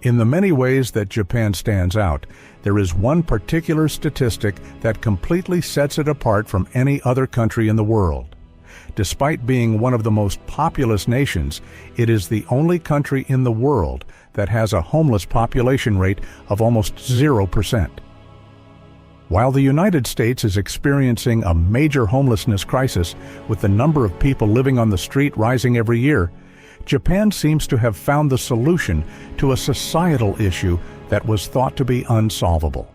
In the many ways that Japan stands out, there is one particular statistic that completely sets it apart from any other country in the world. Despite being one of the most populous nations, it is the only country in the world that has a homeless population rate of almost 0%. While the United States is experiencing a major homelessness crisis, with the number of people living on the street rising every year, Japan seems to have found the solution to a societal issue that was thought to be unsolvable.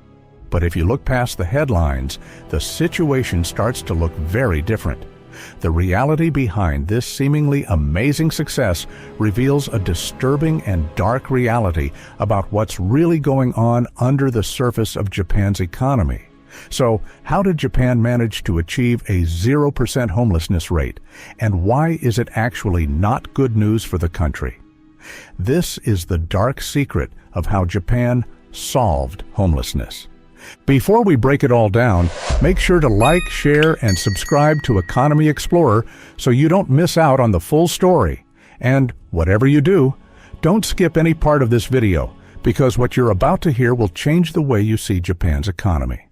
But if you look past the headlines, the situation starts to look very different. The reality behind this seemingly amazing success reveals a disturbing and dark reality about what's really going on under the surface of Japan's economy. So, how did Japan manage to achieve a 0% homelessness rate, and why is it actually not good news for the country? This is the dark secret of how Japan solved homelessness. Before we break it all down, make sure to like, share, and subscribe to Economy Explorer so you don't miss out on the full story. And whatever you do, don't skip any part of this video, because what you're about to hear will change the way you see Japan's economy.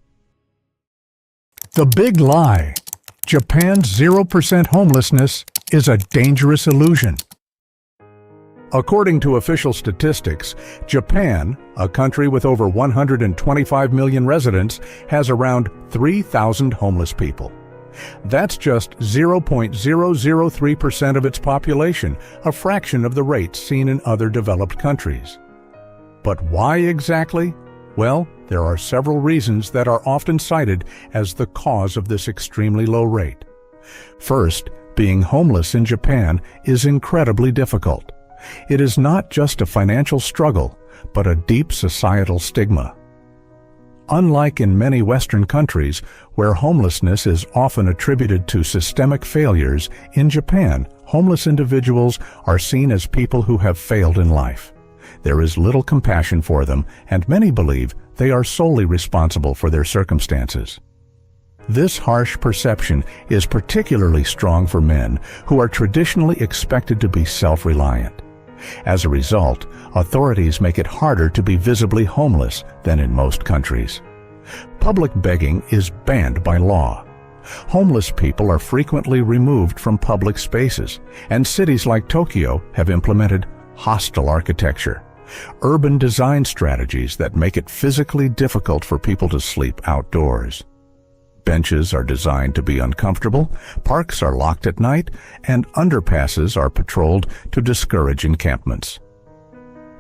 The big lie: Japan's 0% homelessness is a dangerous illusion. According to official statistics, Japan, a country with over 125 million residents, has around 3,000 homeless people. That's just 0.003% of its population, a fraction of the rates seen in other developed countries. But why exactly? Well, there are several reasons that are often cited as the cause of this extremely low rate. First, being homeless in Japan is incredibly difficult. It is not just a financial struggle, but a deep societal stigma. Unlike in many Western countries, where homelessness is often attributed to systemic failures, in Japan, homeless individuals are seen as people who have failed in life. There is little compassion for them, and many believe they are solely responsible for their circumstances. This harsh perception is particularly strong for men, who are traditionally expected to be self-reliant. As a result, authorities make it harder to be visibly homeless than in most countries. Public begging is banned by law. Homeless people are frequently removed from public spaces, and cities like Tokyo have implemented hostile architecture, urban design strategies that make it physically difficult for people to sleep outdoors. Benches are designed to be uncomfortable, parks are locked at night, and underpasses are patrolled to discourage encampments.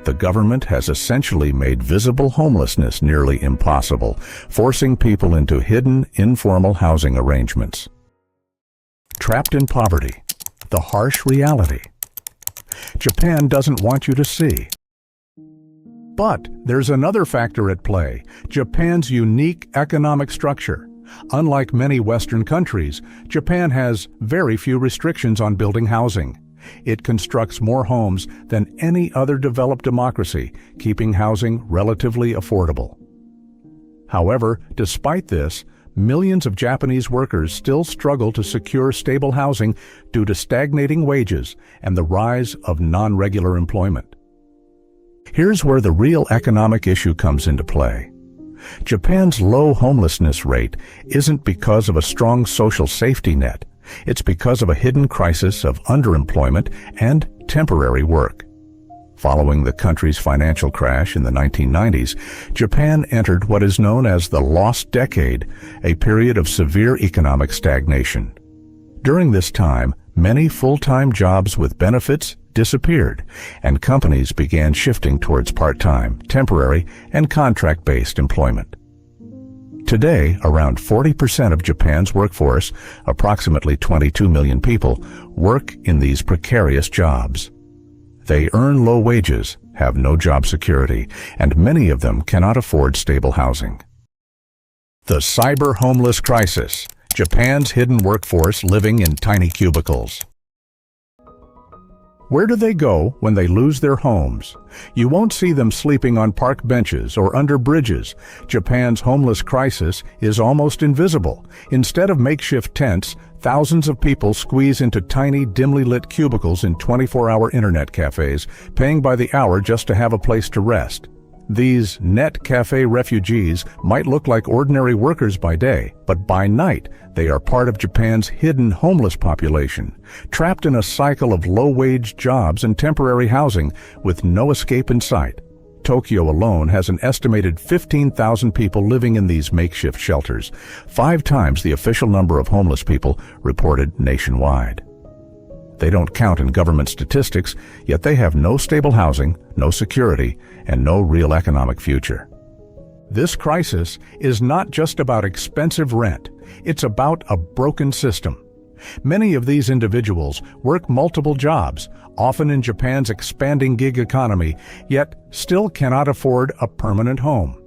The government has essentially made visible homelessness nearly impossible, forcing people into hidden, informal housing arrangements. Trapped in poverty, the harsh reality. Japan doesn't want you to see. But there's another factor at play: Japan's unique economic structure. Unlike many Western countries, Japan has very few restrictions on building housing. It constructs more homes than any other developed democracy, keeping housing relatively affordable. However, despite this, millions of Japanese workers still struggle to secure stable housing due to stagnating wages and the rise of non-regular employment. Here's where the real economic issue comes into play. Japan's low homelessness rate isn't because of a strong social safety net. It's because of a hidden crisis of underemployment and temporary work. Following the country's financial crash in the 1990s, Japan entered what is known as the Lost Decade, a period of severe economic stagnation. During this time, many full-time jobs with benefits disappeared, and companies began shifting towards part-time, temporary, and contract-based employment. Today, around 40% of Japan's workforce, approximately 22 million people, work in these precarious jobs. They earn low wages, have no job security, and many of them cannot afford stable housing. The cyber homeless crisis: Japan's hidden workforce living in tiny cubicles. Where do they go when they lose their homes? You won't see them sleeping on park benches or under bridges. Japan's homeless crisis is almost invisible. Instead of makeshift tents, thousands of people squeeze into tiny, dimly lit cubicles in 24-hour internet cafes, paying by the hour just to have a place to rest. These net cafe refugees might look like ordinary workers by day, but by night they are part of Japan's hidden homeless population, trapped in a cycle of low-wage jobs and temporary housing with no escape in sight. Tokyo alone has an estimated 15,000 people living in these makeshift shelters, 5 times the official number of homeless people reported nationwide. They don't count in government statistics, yet they have no stable housing, no security, and no real economic future. This crisis is not just about expensive rent, it's about a broken system. Many of these individuals work multiple jobs, often in Japan's expanding gig economy, yet still cannot afford a permanent home.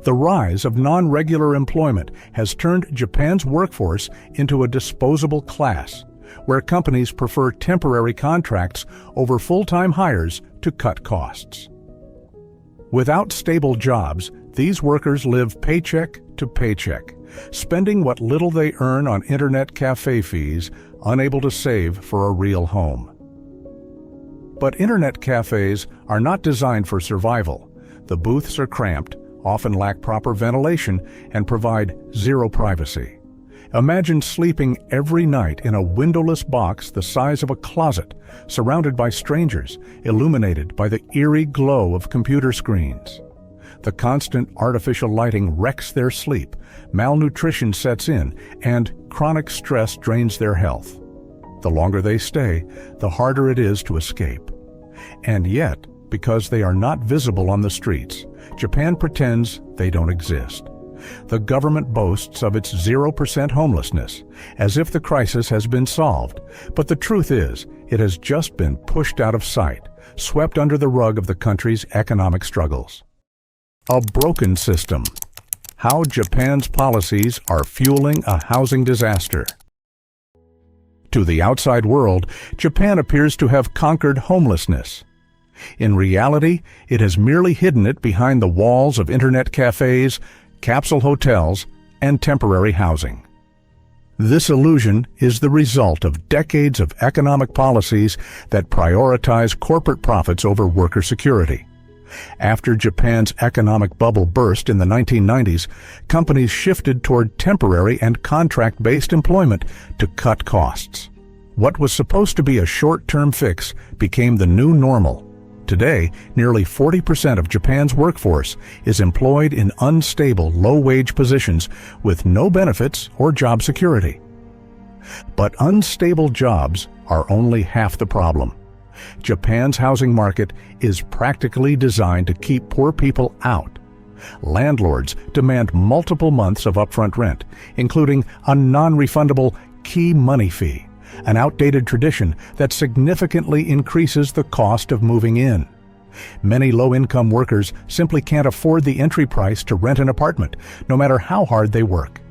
The rise of non-regular employment has turned Japan's workforce into a disposable class, where companies prefer temporary contracts over full-time hires to cut costs. Without stable jobs, these workers live paycheck to paycheck, spending what little they earn on internet cafe fees, unable to save for a real home. But internet cafes are not designed for survival. The booths are cramped, often lack proper ventilation, and provide zero privacy. Imagine sleeping every night in a windowless box the size of a closet, surrounded by strangers, illuminated by the eerie glow of computer screens. The constant artificial lighting wrecks their sleep, malnutrition sets in, and chronic stress drains their health. The longer they stay, the harder it is to escape. And yet, because they are not visible on the streets, Japan pretends they don't exist. The government boasts of its 0% homelessness, as if the crisis has been solved. But the truth is, it has just been pushed out of sight, swept under the rug of the country's economic struggles. A broken system. How Japan's policies are fueling a housing disaster. To the outside world, Japan appears to have conquered homelessness. In reality, it has merely hidden it behind the walls of internet cafes, capsule hotels, and temporary housing. This illusion is the result of decades of economic policies that prioritize corporate profits over worker security. After Japan's economic bubble burst in the 1990s, companies shifted toward temporary and contract-based employment to cut costs. What was supposed to be a short-term fix became the new normal. Today, nearly 40% of Japan's workforce is employed in unstable, low-wage positions with no benefits or job security. But unstable jobs are only half the problem. Japan's housing market is practically designed to keep poor people out. Landlords demand multiple months of upfront rent, including a non-refundable key money fee, an outdated tradition that significantly increases the cost of moving in. Many low-income workers simply can't afford the entry price to rent an apartment, no matter how hard they work.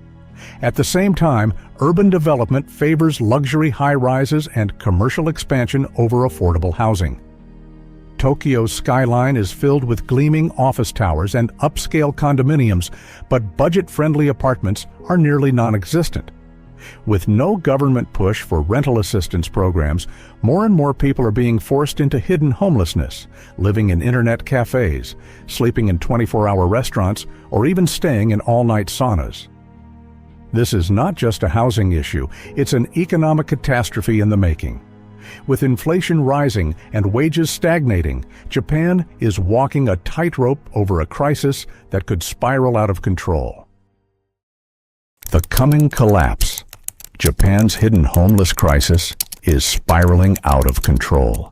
At the same time, urban development favors luxury high-rises and commercial expansion over affordable housing. Tokyo's skyline is filled with gleaming office towers and upscale condominiums, but budget-friendly apartments are nearly non-existent. With no government push for rental assistance programs, more and more people are being forced into hidden homelessness, living in internet cafes, sleeping in 24-hour restaurants, or even staying in all-night saunas. This is not just a housing issue, it's an economic catastrophe in the making. With inflation rising and wages stagnating, Japan is walking a tightrope over a crisis that could spiral out of control. The coming collapse. Japan's hidden homeless crisis is spiraling out of control.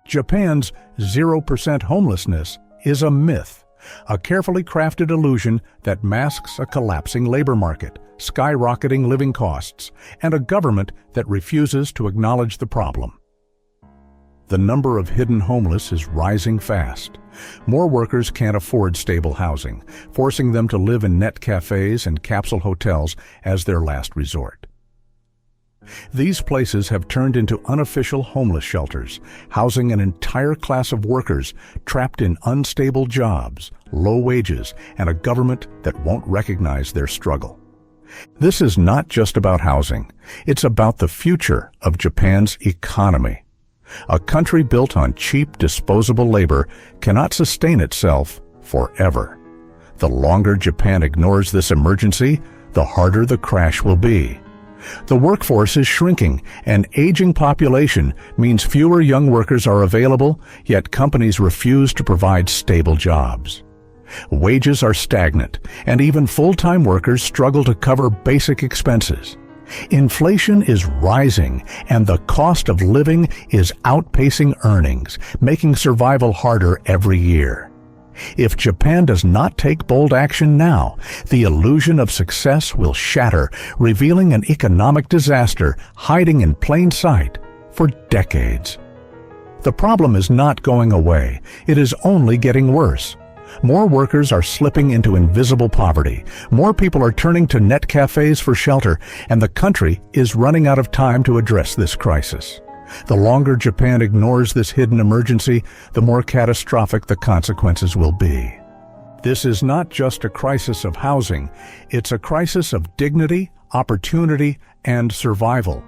Japan's 0% homelessness is a myth, a carefully crafted illusion that masks a collapsing labor market, skyrocketing living costs, and a government that refuses to acknowledge the problem. The number of hidden homeless is rising fast. More workers can't afford stable housing, forcing them to live in net cafes and capsule hotels as their last resort. These places have turned into unofficial homeless shelters, housing an entire class of workers trapped in unstable jobs, low wages, and a government that won't recognize their struggle. This is not just about housing. It's about the future of Japan's economy. A country built on cheap, disposable labor cannot sustain itself forever. The longer Japan ignores this emergency, the harder the crash will be. The workforce is shrinking. An aging population means fewer young workers are available, yet companies refuse to provide stable jobs. Wages are stagnant, and even full-time workers struggle to cover basic expenses. Inflation is rising, and the cost of living is outpacing earnings, making survival harder every year. If Japan does not take bold action now, the illusion of success will shatter, revealing an economic disaster hiding in plain sight for decades. The problem is not going away. It is only getting worse. More workers are slipping into invisible poverty. More people are turning to net cafes for shelter, and the country is running out of time to address this crisis. The longer Japan ignores this hidden emergency, the more catastrophic the consequences will be. This is not just a crisis of housing, it's a crisis of dignity, opportunity, and survival.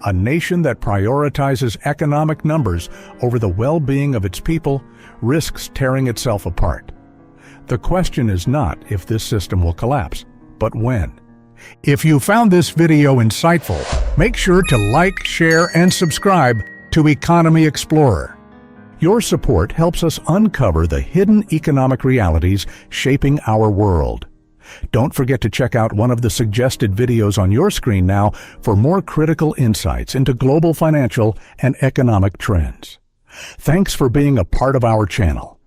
A nation that prioritizes economic numbers over the well-being of its people risks tearing itself apart. The question is not if this system will collapse, but when. If you found this video insightful, make sure to like, share, and subscribe to Economy Explorer. Your support helps us uncover the hidden economic realities shaping our world. Don't forget to check out one of the suggested videos on your screen now for more critical insights into global financial and economic trends. Thanks for being a part of our channel.